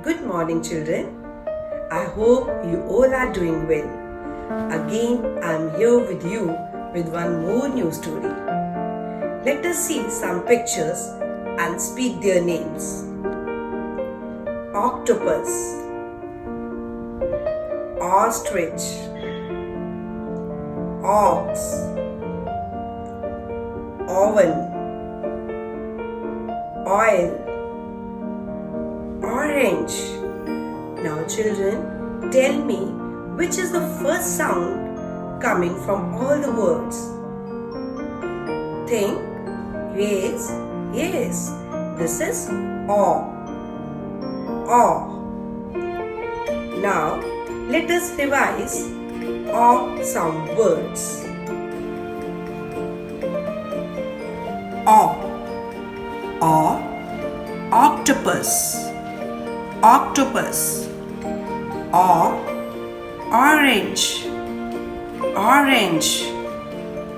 Good morning, children. I hope you all are doing well. Again, I am here with you with one more new story. Let us see some pictures and speak their names. Octopus, ostrich, ox, oven, oil, orange. Now children, tell me which is the first sound coming from all the words. Think. Yes, this is awe. Awe. Now let us revise awe sound words. Awe, awe, octopus, octopus, awe, orange, orange,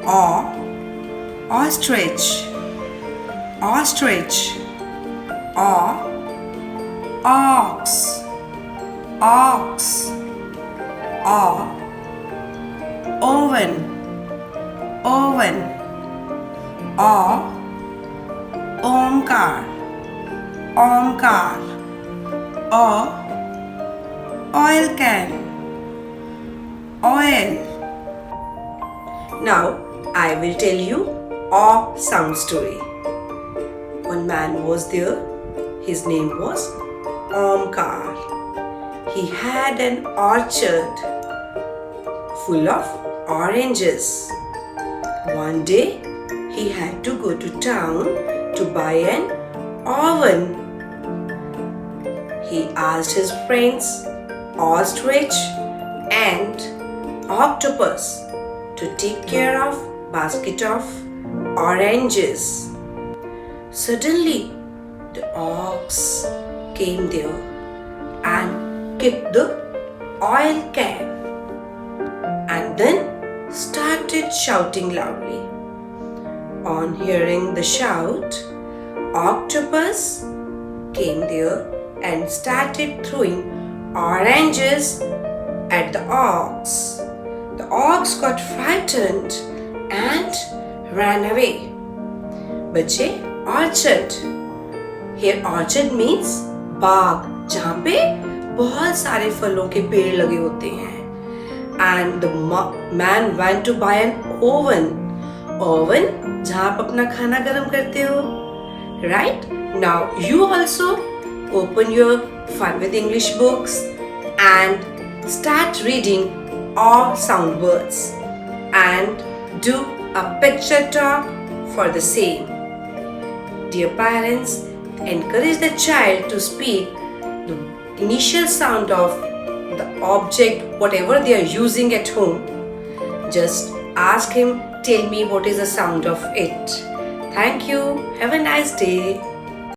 awe, ostrich, ostrich, awe, ox, ox, awe, oven, oven, awe, omkar, omkar, awe, oil can, oil. Now I will tell you awe sound story. One man was there. His name was Omkar. He had an orchard full of oranges. One day he had to go to town to buy an oven. He asked his friends ostrich and octopus to take care of basket of oranges. Suddenly the ox came there and kicked the oil can and then started shouting loudly. On hearing the shout, octopus came there and started throwing oranges at the ox. The ox got frightened and ran away. बच्चे, orchard. Here orchard means बाग, जहाँ पे बहुत सारे फलों के पेड़ लगे होते हैं. And the man went to buy an oven. Oven, जहाँ आप अपना खाना गर्म करते हो. Right? Now you also open your Fun with English books and start reading all sound words and do a picture talk for the same. Dear parents, encourage the child to speak the initial sound of the object, whatever they are using at home. Just ask him, tell me what is the sound of it. Thank you. Have a nice day.